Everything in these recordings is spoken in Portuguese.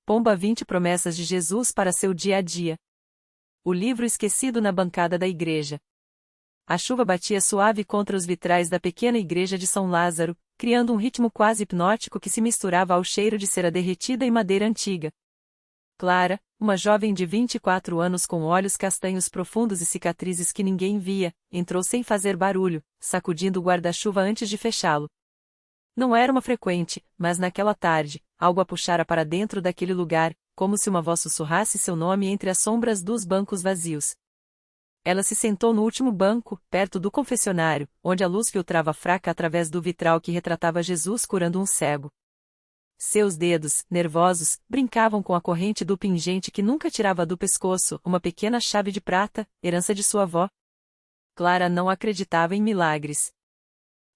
Pomba 20 promessas de Jesus para seu dia a dia. O livro esquecido na bancada da igreja. A chuva batia suave contra os vitrais da pequena igreja de São Lázaro, criando um ritmo quase hipnótico que se misturava ao cheiro de cera derretida e madeira antiga. Clara, uma jovem de 24 anos com olhos castanhos profundos e cicatrizes que ninguém via, entrou sem fazer barulho, sacudindo o guarda-chuva antes de fechá-lo. Não era uma frequente, mas naquela tarde, algo a puxara para dentro daquele lugar, como se uma voz sussurrasse seu nome entre as sombras dos bancos vazios. Ela se sentou no último banco, perto do confessionário, onde a luz filtrava fraca através do vitral que retratava Jesus curando um cego. Seus dedos, nervosos, brincavam com a corrente do pingente que nunca tirava do pescoço, uma pequena chave de prata, herança de sua avó. Clara não acreditava em milagres.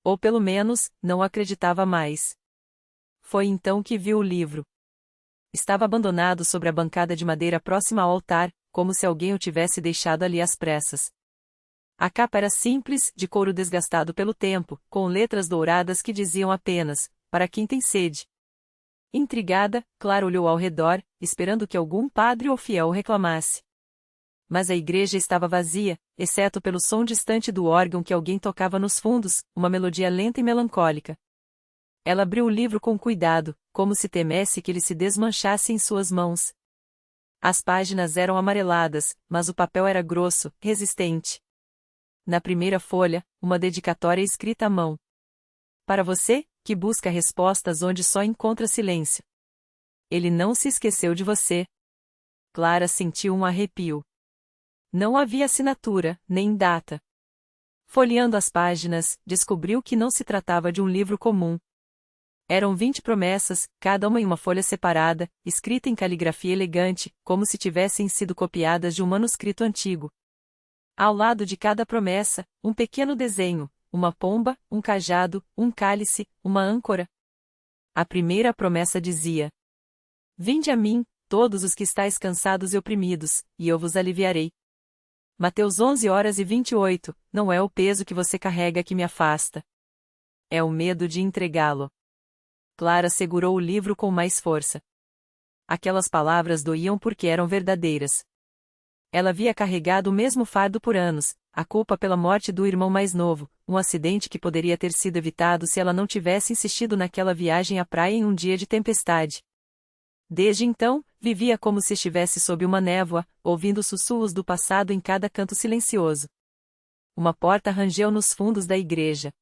Ou pelo menos, não acreditava mais. Foi então que viu o livro. Estava abandonado sobre a bancada de madeira próxima ao altar, como se alguém o tivesse deixado ali às pressas. A capa era simples, de couro desgastado pelo tempo, com letras douradas que diziam apenas: "Para quem tem sede". Intrigada, Clara olhou ao redor, esperando que algum padre ou fiel o reclamasse. Mas a igreja estava vazia, exceto pelo som distante do órgão que alguém tocava nos fundos, uma melodia lenta e melancólica. Ela abriu o livro com cuidado, como se temesse que ele se desmanchasse em suas mãos. As páginas eram amareladas, mas o papel era grosso, resistente. Na primeira folha, uma dedicatória escrita à mão. Para você, que busca respostas onde só encontra silêncio. Ele não se esqueceu de você. Clara sentiu um arrepio. Não havia assinatura, nem data. Folheando as páginas, descobriu que não se tratava de um livro comum. Eram 20 promessas, cada uma em uma folha separada, escrita em caligrafia elegante, como se tivessem sido copiadas de um manuscrito antigo. Ao lado de cada promessa, um pequeno desenho, uma pomba, um cajado, um cálice, uma âncora. A primeira promessa dizia: "Vinde a mim, todos os que estáis cansados e oprimidos, e eu vos aliviarei." Mateus 11h28, não é o peso que você carrega que me afasta. É o medo de entregá-lo. Clara segurou o livro com mais força. Aquelas palavras doíam porque eram verdadeiras. Ela havia carregado o mesmo fardo por anos, a culpa pela morte do irmão mais novo, um acidente que poderia ter sido evitado se ela não tivesse insistido naquela viagem à praia em um dia de tempestade. Desde então, vivia como se estivesse sob uma névoa, ouvindo sussurros do passado em cada canto silencioso. Uma porta rangeu nos fundos da igreja.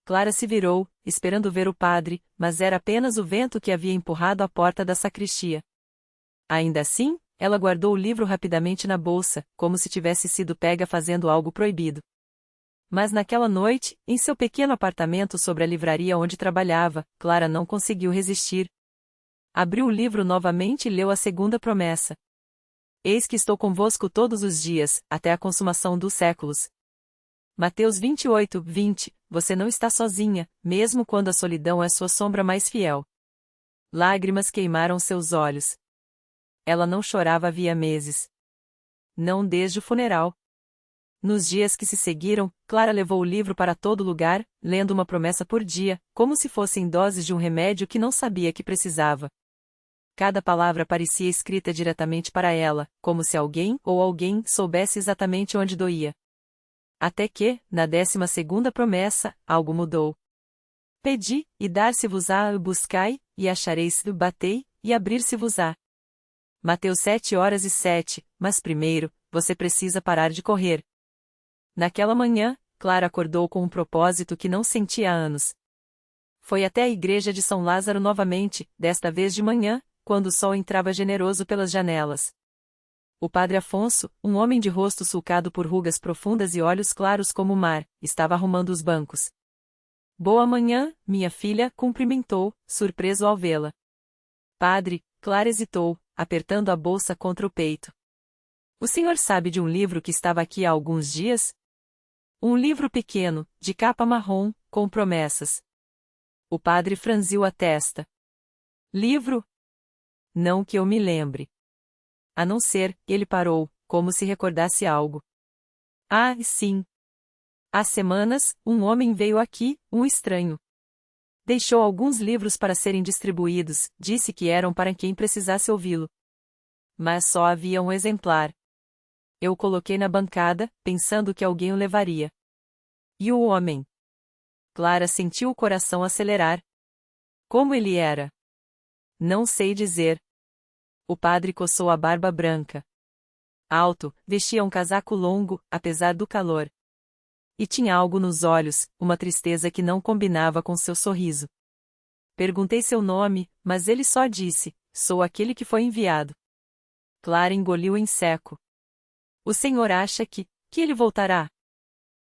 Clara se virou, esperando ver o padre, mas era apenas o vento que havia empurrado a porta da sacristia. Ainda assim, ela guardou o livro rapidamente na bolsa, como se tivesse sido pega fazendo algo proibido. Mas naquela noite, em seu pequeno apartamento sobre a livraria onde trabalhava, Clara não conseguiu resistir. Abriu o livro novamente e leu a segunda promessa. "Eis que estou convosco todos os dias, até a consumação dos séculos." Mateus 28:20, você não está sozinha, mesmo quando a solidão é sua sombra mais fiel. Lágrimas queimaram seus olhos. Ela não chorava havia meses. Não desde o funeral. Nos dias que se seguiram, Clara levou o livro para todo lugar, lendo uma promessa por dia, como se fossem doses de um remédio que não sabia que precisava. Cada palavra parecia escrita diretamente para ela, como se alguém ou alguém soubesse exatamente onde doía. Até que, na 12ª promessa, algo mudou. "Pedi, e dar-se-vos-á, buscai, e achareis, batei, e abrir-se-vos-á." Mateus 7h07, mas primeiro, você precisa parar de correr. Naquela manhã, Clara acordou com um propósito que não sentia há anos. Foi até a igreja de São Lázaro novamente, desta vez de manhã, quando o sol entrava generoso pelas janelas. O padre Afonso, um homem de rosto sulcado por rugas profundas e olhos claros como o mar, estava arrumando os bancos. "Boa manhã, minha filha", cumprimentou, surpreso ao vê-la. "Padre", Clara hesitou, apertando a bolsa contra o peito. "O senhor sabe de um livro que estava aqui há alguns dias?" Um livro pequeno, de capa marrom, com promessas. O padre franziu a testa. "Livro? Não que eu me lembre." A não ser, ele parou, como se recordasse algo. "Ah, sim. Há semanas, um homem veio aqui, um estranho. Deixou alguns livros para serem distribuídos, disse que eram para quem precisasse ouvi-lo. Mas só havia um exemplar. Eu o coloquei na bancada, pensando que alguém o levaria. E o homem? Clara sentiu o coração acelerar. Como ele era? Não sei dizer. O padre coçou a barba branca. Alto, vestia um casaco longo, apesar do calor. E tinha algo nos olhos, uma tristeza que não combinava com seu sorriso. Perguntei seu nome, mas ele só disse: sou aquele que foi enviado. Clara engoliu em seco. O senhor acha que ele voltará?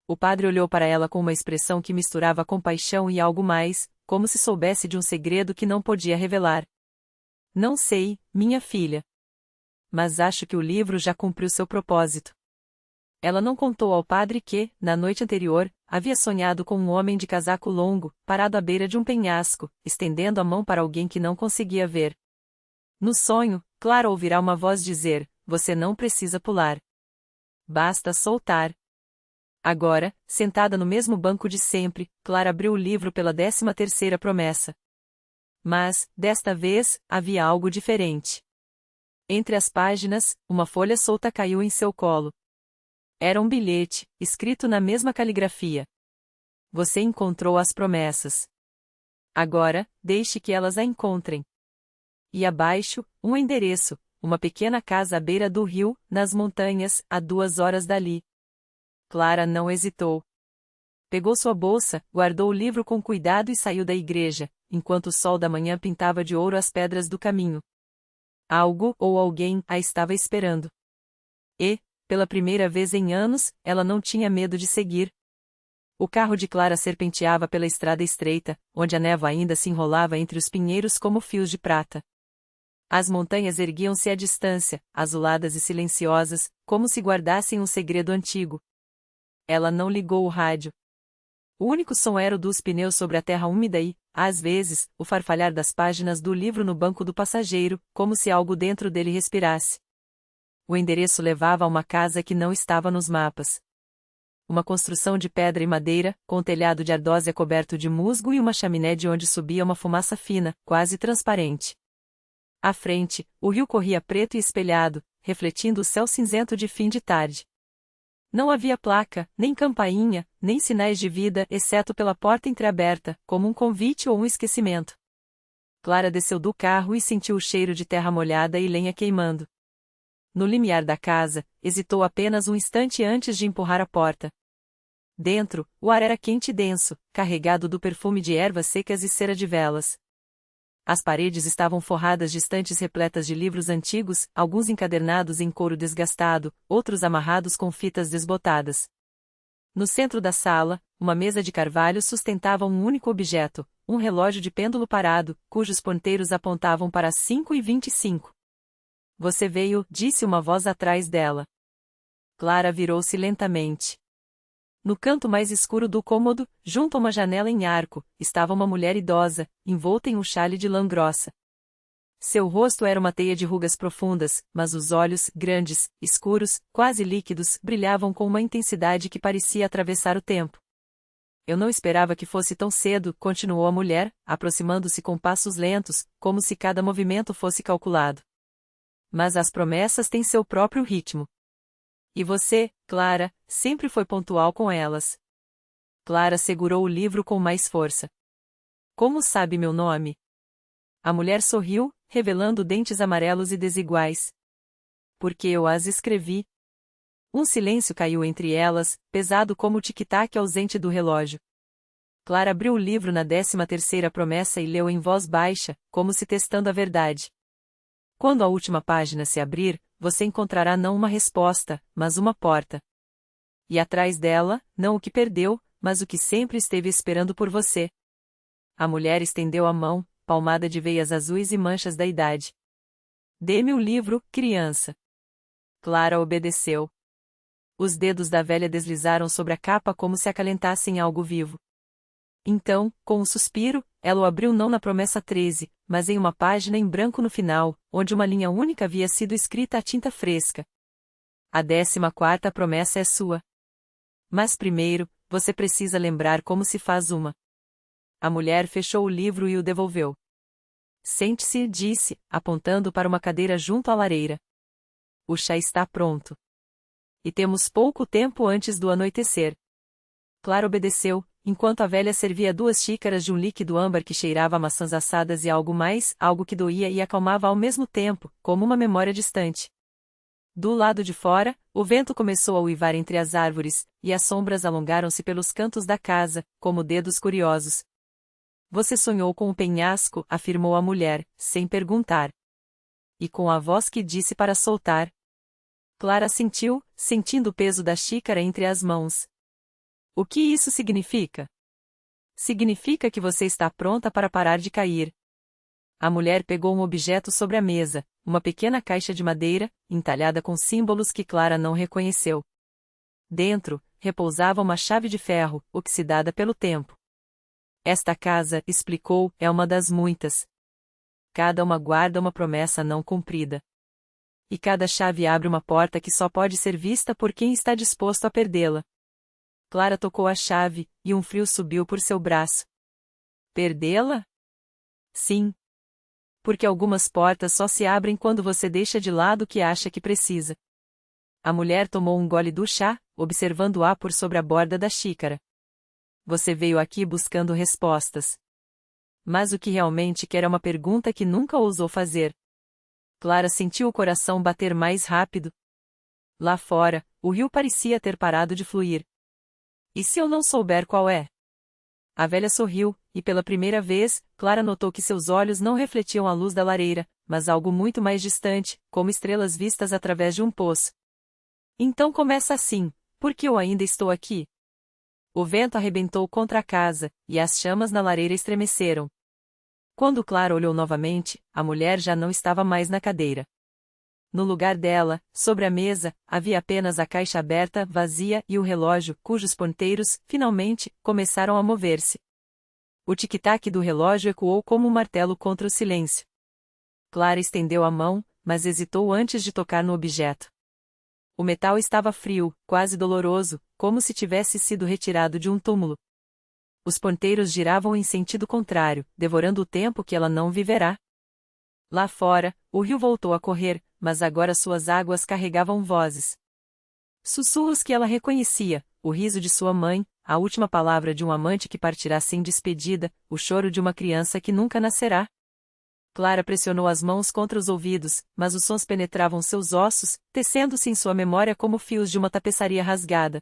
O padre olhou para ela com uma expressão que misturava compaixão e algo mais, como se soubesse de um segredo que não podia revelar. Não sei, minha filha. Mas acho que o livro já cumpriu seu propósito. Ela não contou ao padre que, na noite anterior, havia sonhado com um homem de casaco longo, parado à beira de um penhasco, estendendo a mão para alguém que não conseguia ver. No sonho, Clara ouvirá uma voz dizer: você não precisa pular. Basta soltar. Agora, sentada no mesmo banco de sempre, Clara abriu o livro pela 13ª promessa. Mas, desta vez, havia algo diferente. Entre as páginas, uma folha solta caiu em seu colo. Era um bilhete, escrito na mesma caligrafia. Você encontrou as promessas. Agora, deixe que elas a encontrem. E abaixo, um endereço, uma pequena casa à beira do rio, nas montanhas, a 2 horas dali. Clara não hesitou. Pegou sua bolsa, guardou o livro com cuidado e saiu da igreja, enquanto o sol da manhã pintava de ouro as pedras do caminho. Algo ou alguém a estava esperando. E, pela primeira vez em anos, ela não tinha medo de seguir. O carro de Clara serpenteava pela estrada estreita, onde a névoa ainda se enrolava entre os pinheiros como fios de prata. As montanhas erguiam-se à distância, azuladas e silenciosas, como se guardassem um segredo antigo. Ela não ligou o rádio. O único som era o dos pneus sobre a terra úmida e, às vezes, o farfalhar das páginas do livro no banco do passageiro, como se algo dentro dele respirasse. O endereço levava a uma casa que não estava nos mapas. Uma construção de pedra e madeira, com telhado de ardósia coberto de musgo e uma chaminé de onde subia uma fumaça fina, quase transparente. À frente, o rio corria preto e espelhado, refletindo o céu cinzento de fim de tarde. Não havia placa, nem campainha, nem sinais de vida, exceto pela porta entreaberta, como um convite ou um esquecimento. Clara desceu do carro e sentiu o cheiro de terra molhada e lenha queimando. No limiar da casa, hesitou apenas um instante antes de empurrar a porta. Dentro, o ar era quente e denso, carregado do perfume de ervas secas e cera de velas. As paredes estavam forradas de estantes repletas de livros antigos, alguns encadernados em couro desgastado, outros amarrados com fitas desbotadas. No centro da sala, uma mesa de carvalho sustentava um único objeto, um relógio de pêndulo parado, cujos ponteiros apontavam para as 5h25. Você veio, disse uma voz atrás dela. Clara virou-se lentamente. No canto mais escuro do cômodo, junto a uma janela em arco, estava uma mulher idosa, envolta em um xale de lã grossa. Seu rosto era uma teia de rugas profundas, mas os olhos, grandes, escuros, quase líquidos, brilhavam com uma intensidade que parecia atravessar o tempo. Eu não esperava que fosse tão cedo, continuou a mulher, aproximando-se com passos lentos, como se cada movimento fosse calculado. Mas as promessas têm seu próprio ritmo. E você, Clara, sempre foi pontual com elas. Clara segurou o livro com mais força. Como sabe meu nome? A mulher sorriu, revelando dentes amarelos e desiguais. Porque eu as escrevi. Um silêncio caiu entre elas, pesado como o tic-tac ausente do relógio. Clara abriu o livro na 13ª promessa e leu em voz baixa, como se testando a verdade. Quando a última página se abrir, você encontrará não uma resposta, mas uma porta. E atrás dela, não o que perdeu, mas o que sempre esteve esperando por você. A mulher estendeu a mão, palmada de veias azuis e manchas da idade. Dê-me o livro, criança. Clara obedeceu. Os dedos da velha deslizaram sobre a capa como se acalentassem algo vivo. Então, com um suspiro, ela o abriu não na promessa 13, mas em uma página em branco no final, onde uma linha única havia sido escrita à tinta fresca. A 14ª promessa é sua. Mas primeiro, você precisa lembrar como se faz uma. A mulher fechou o livro e o devolveu. Sente-se, disse, apontando para uma cadeira junto à lareira. O chá está pronto. E temos pouco tempo antes do anoitecer. Clara obedeceu, enquanto a velha servia 2 xícaras de um líquido âmbar que cheirava a maçãs assadas e algo mais, algo que doía e acalmava ao mesmo tempo, como uma memória distante. Do lado de fora, o vento começou a uivar entre as árvores, e as sombras alongaram-se pelos cantos da casa, como dedos curiosos. Você sonhou com o penhasco, afirmou a mulher, sem perguntar. E com a voz que disse para soltar. Clara assentiu, sentindo o peso da xícara entre as mãos. O que isso significa? Significa que você está pronta para parar de cair. A mulher pegou um objeto sobre a mesa, uma pequena caixa de madeira, entalhada com símbolos que Clara não reconheceu. Dentro, repousava uma chave de ferro, oxidada pelo tempo. Esta casa, explicou, é uma das muitas. Cada uma guarda uma promessa não cumprida. E cada chave abre uma porta que só pode ser vista por quem está disposto a perdê-la. Clara tocou a chave, e um frio subiu por seu braço. Perdê-la? Sim. Porque algumas portas só se abrem quando você deixa de lado o que acha que precisa. A mulher tomou um gole do chá, observando-a por sobre a borda da xícara. Você veio aqui buscando respostas. Mas o que realmente quer é uma pergunta que nunca ousou fazer. Clara sentiu o coração bater mais rápido. Lá fora, o rio parecia ter parado de fluir. E se eu não souber qual é? A velha sorriu, e pela primeira vez, Clara notou que seus olhos não refletiam a luz da lareira, mas algo muito mais distante, como estrelas vistas através de um poço. Então começa assim, porque eu ainda estou aqui. O vento arrebentou contra a casa, e as chamas na lareira estremeceram. Quando Clara olhou novamente, a mulher já não estava mais na cadeira. No lugar dela, sobre a mesa, havia apenas a caixa aberta, vazia, e o relógio, cujos ponteiros, finalmente, começaram a mover-se. O tic-tac do relógio ecoou como um martelo contra o silêncio. Clara estendeu a mão, mas hesitou antes de tocar no objeto. O metal estava frio, quase doloroso, como se tivesse sido retirado de um túmulo. Os ponteiros giravam em sentido contrário, devorando o tempo que ela não viverá. Lá fora, o rio voltou a correr, mas agora suas águas carregavam vozes. Sussurros que ela reconhecia, o riso de sua mãe, a última palavra de um amante que partirá sem despedida, o choro de uma criança que nunca nascerá. Clara pressionou as mãos contra os ouvidos, mas os sons penetravam seus ossos, tecendo-se em sua memória como fios de uma tapeçaria rasgada.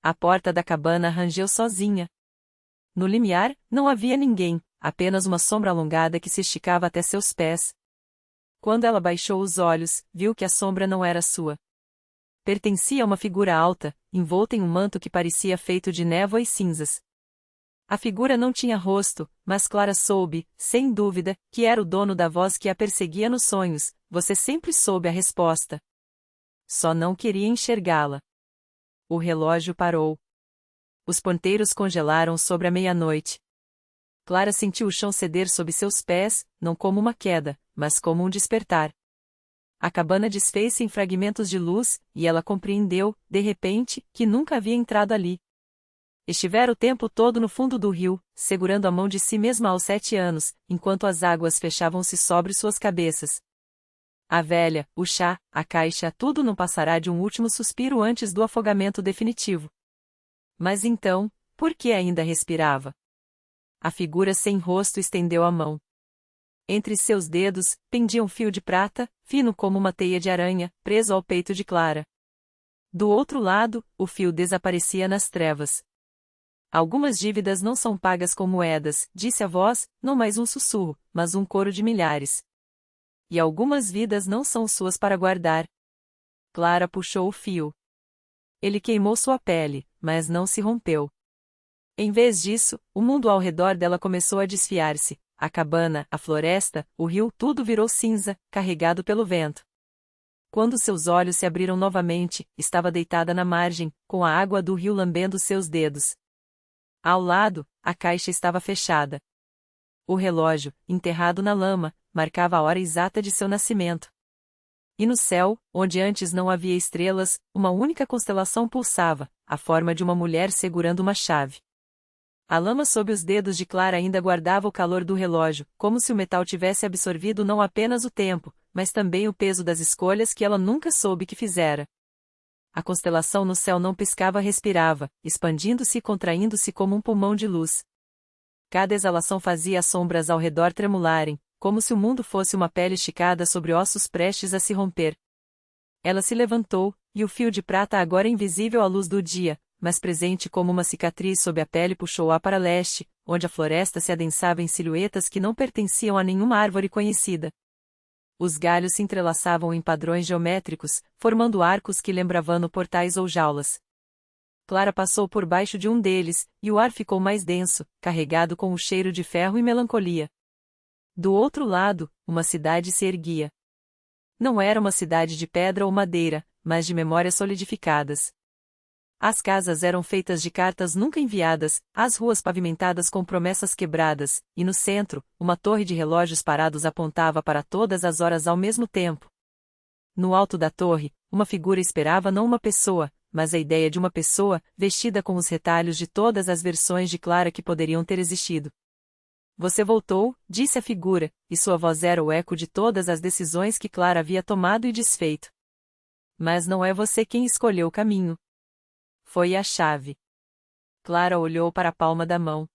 A porta da cabana rangeu sozinha. No limiar, não havia ninguém, apenas uma sombra alongada que se esticava até seus pés. Quando ela baixou os olhos, viu que a sombra não era sua. Pertencia a uma figura alta, envolta em um manto que parecia feito de névoa e cinzas. A figura não tinha rosto, mas Clara soube, sem dúvida, que era o dono da voz que a perseguia nos sonhos. Você sempre soube a resposta. Só não queria enxergá-la. O relógio parou. Os ponteiros congelaram sobre a meia-noite. Clara sentiu o chão ceder sob seus pés, não como uma queda, mas como um despertar. A cabana desfez-se em fragmentos de luz, e ela compreendeu, de repente, que nunca havia entrado ali. Estivera o tempo todo no fundo do rio, segurando a mão de si mesma aos 7 anos, enquanto as águas fechavam-se sobre suas cabeças. A velha, o chá, a caixa, tudo não passará de um último suspiro antes do afogamento definitivo. Mas então, por que ainda respirava? A figura sem rosto estendeu a mão. Entre seus dedos, pendia um fio de prata, fino como uma teia de aranha, preso ao peito de Clara. Do outro lado, o fio desaparecia nas trevas. Algumas dívidas não são pagas com moedas, disse a voz, não mais um sussurro, mas um coro de milhares. E algumas vidas não são suas para guardar. Clara puxou o fio. Ele queimou sua pele, mas não se rompeu. Em vez disso, o mundo ao redor dela começou a desfiar-se. A cabana, a floresta, o rio, tudo virou cinza, carregado pelo vento. Quando seus olhos se abriram novamente, estava deitada na margem, com a água do rio lambendo seus dedos. Ao lado, a caixa estava fechada. O relógio, enterrado na lama, marcava a hora exata de seu nascimento. E no céu, onde antes não havia estrelas, uma única constelação pulsava, a forma de uma mulher segurando uma chave. A lama sob os dedos de Clara ainda guardava o calor do relógio, como se o metal tivesse absorvido não apenas o tempo, mas também o peso das escolhas que ela nunca soube que fizera. A constelação no céu não piscava, respirava, expandindo-se e contraindo-se como um pulmão de luz. Cada exalação fazia as sombras ao redor tremularem, como se o mundo fosse uma pele esticada sobre ossos prestes a se romper. Ela se levantou, e o fio de prata, agora invisível à luz do dia, mas presente como uma cicatriz sob a pele, puxou-a para leste, onde a floresta se adensava em silhuetas que não pertenciam a nenhuma árvore conhecida. Os galhos se entrelaçavam em padrões geométricos, formando arcos que lembravam portais ou jaulas. Clara passou por baixo de um deles, e o ar ficou mais denso, carregado com o cheiro de ferro e melancolia. Do outro lado, uma cidade se erguia. Não era uma cidade de pedra ou madeira, mas de memórias solidificadas. As casas eram feitas de cartas nunca enviadas, as ruas pavimentadas com promessas quebradas, e no centro, uma torre de relógios parados apontava para todas as horas ao mesmo tempo. No alto da torre, uma figura esperava não uma pessoa, mas a ideia de uma pessoa, vestida com os retalhos de todas as versões de Clara que poderiam ter existido. Você voltou, disse a figura, e sua voz era o eco de todas as decisões que Clara havia tomado e desfeito. Mas não é você quem escolheu o caminho. Foi a chave. Clara olhou para a palma da mão.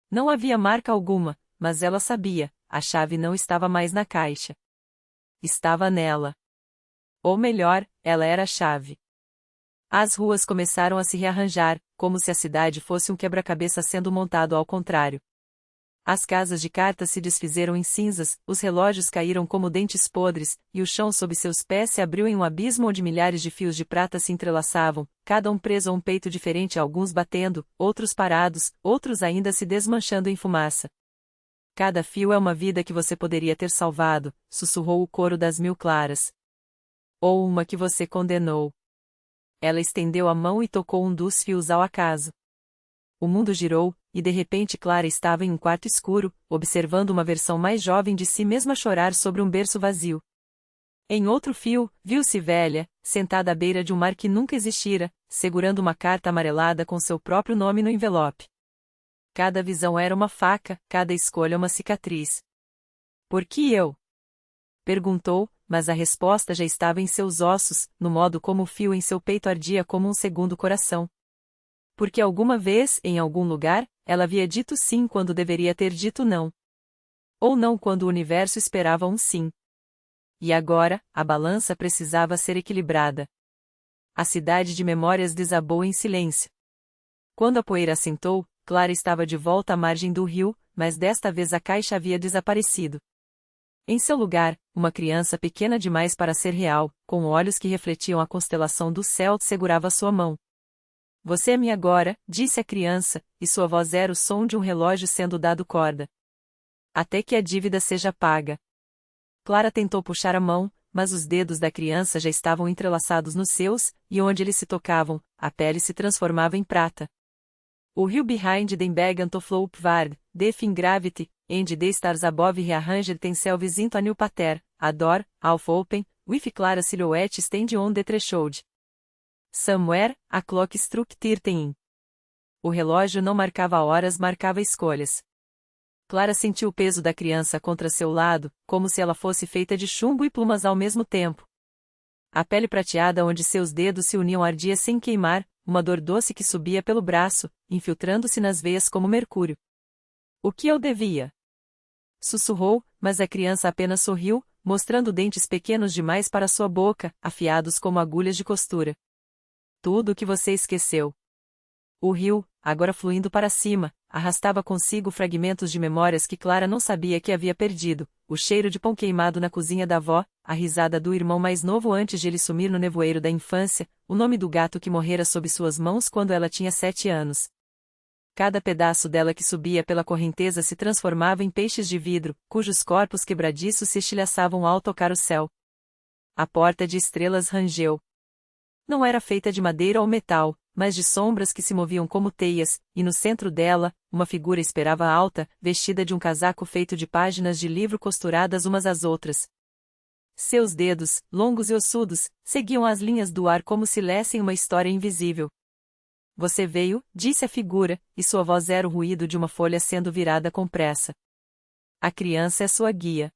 Não havia marca alguma, mas ela sabia, a chave não estava mais na caixa. Estava nela. Ou melhor, ela era a chave. As ruas começaram a se rearranjar, como se a cidade fosse um quebra-cabeça sendo montado ao contrário. As casas de cartas se desfizeram em cinzas, os relógios caíram como dentes podres, e o chão sob seus pés se abriu em um abismo onde milhares de fios de prata se entrelaçavam, cada um preso a um peito diferente, alguns batendo, outros parados, outros ainda se desmanchando em fumaça. Cada fio é uma vida que você poderia ter salvado, sussurrou o coro das 1000 claras. Ou uma que você condenou. Ela estendeu a mão e tocou um dos fios ao acaso. O mundo girou, e de repente Clara estava em um quarto escuro, observando uma versão mais jovem de si mesma chorar sobre um berço vazio. Em outro fio, viu-se velha, sentada à beira de um mar que nunca existira, segurando uma carta amarelada com seu próprio nome no envelope. Cada visão era uma faca, cada escolha uma cicatriz. Por que eu? Perguntou, mas a resposta já estava em seus ossos, no modo como o fio em seu peito ardia como um segundo coração. Porque alguma vez, em algum lugar, ela havia dito sim quando deveria ter dito não. Ou não quando o universo esperava um sim. E agora, a balança precisava ser equilibrada. A cidade de memórias desabou em silêncio. Quando a poeira assentou, Clara estava de volta à margem do rio, mas desta vez a caixa havia desaparecido. Em seu lugar, uma criança pequena demais para ser real, com olhos que refletiam a constelação do céu, segurava sua mão. Você é minha agora, disse a criança, e sua voz era o som de um relógio sendo dado corda. Até que a dívida seja paga. Clara tentou puxar a mão, mas os dedos da criança já estavam entrelaçados nos seus, e onde eles se tocavam, a pele se transformava em prata. O rio behind den Bergen to flow upward, the fin gravity, and the stars above rearranged themselves into a new pattern, a door, half open, with Clara silhouette stand on the threshold. Somewhere, a clock struck 13. O relógio não marcava horas, marcava escolhas. Clara sentiu o peso da criança contra seu lado, como se ela fosse feita de chumbo e plumas ao mesmo tempo. A pele prateada onde seus dedos se uniam ardia sem queimar, uma dor doce que subia pelo braço, infiltrando-se nas veias como mercúrio. O que eu devia? Sussurrou, mas a criança apenas sorriu, mostrando dentes pequenos demais para sua boca, afiados como agulhas de costura. Tudo o que você esqueceu. O rio, agora fluindo para cima, arrastava consigo fragmentos de memórias que Clara não sabia que havia perdido, o cheiro de pão queimado na cozinha da avó, a risada do irmão mais novo antes de ele sumir no nevoeiro da infância, o nome do gato que morrera sob suas mãos quando ela tinha 7 anos. Cada pedaço dela que subia pela correnteza se transformava em peixes de vidro, cujos corpos quebradiços se estilhaçavam ao tocar o céu. A porta de estrelas rangeu. Não era feita de madeira ou metal, mas de sombras que se moviam como teias, e no centro dela, uma figura esperava alta, vestida de um casaco feito de páginas de livro costuradas umas às outras. Seus dedos, longos e ossudos, seguiam as linhas do ar como se lessem uma história invisível. Você veio, disse a figura, e sua voz era o ruído de uma folha sendo virada com pressa. A criança é sua guia.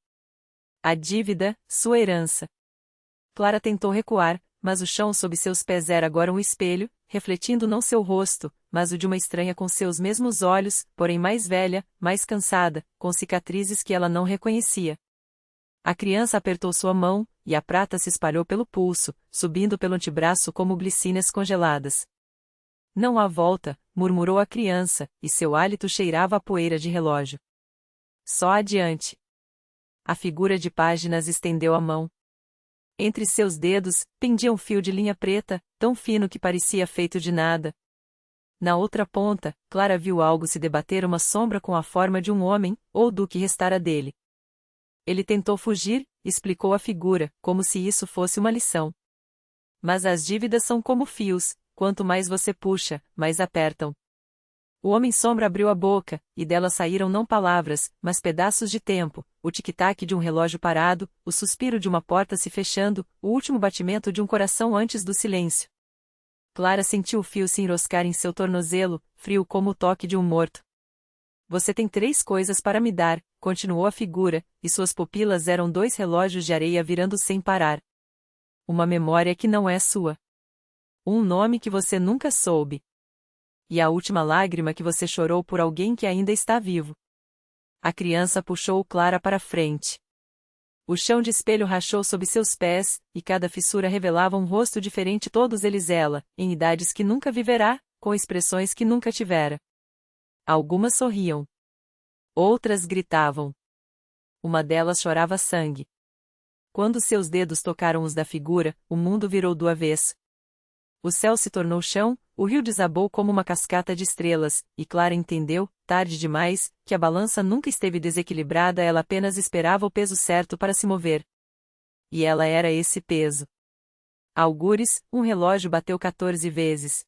A dívida, sua herança. Clara tentou recuar, mas o chão sob seus pés era agora um espelho, refletindo não seu rosto, mas o de uma estranha com seus mesmos olhos, porém mais velha, mais cansada, com cicatrizes que ela não reconhecia. A criança apertou sua mão, e a prata se espalhou pelo pulso, subindo pelo antebraço como glicínias congeladas. Não há volta, murmurou a criança, e seu hálito cheirava a poeira de relógio. Só adiante. A figura de páginas estendeu a mão. Entre seus dedos, pendia um fio de linha preta, tão fino que parecia feito de nada. Na outra ponta, Clara viu algo se debater, uma sombra com a forma de um homem, ou do que restara dele. Ele tentou fugir, explicou a figura, como se isso fosse uma lição. Mas as dívidas são como fios, quanto mais você puxa, mais apertam. O homem-sombra abriu a boca, e dela saíram não palavras, mas pedaços de tempo, o tic-tac de um relógio parado, o suspiro de uma porta se fechando, o último batimento de um coração antes do silêncio. Clara sentiu o fio se enroscar em seu tornozelo, frio como o toque de um morto. Você tem 3 coisas para me dar, continuou a figura, e suas pupilas eram 2 relógios de areia virando sem parar. Uma memória que não é sua. Um nome que você nunca soube. E a última lágrima que você chorou por alguém que ainda está vivo. A criança puxou Clara para frente. O chão de espelho rachou sob seus pés, e cada fissura revelava um rosto diferente, todos eles ela, em idades que nunca viverá, com expressões que nunca tivera. Algumas sorriam. Outras gritavam. Uma delas chorava sangue. Quando seus dedos tocaram os da figura, o mundo virou do avesso. O céu se tornou chão, o rio desabou como uma cascata de estrelas, e Clara entendeu, tarde demais, que a balança nunca esteve desequilibrada, ela apenas esperava o peso certo para se mover. E ela era esse peso. Algures, um relógio bateu 14 vezes.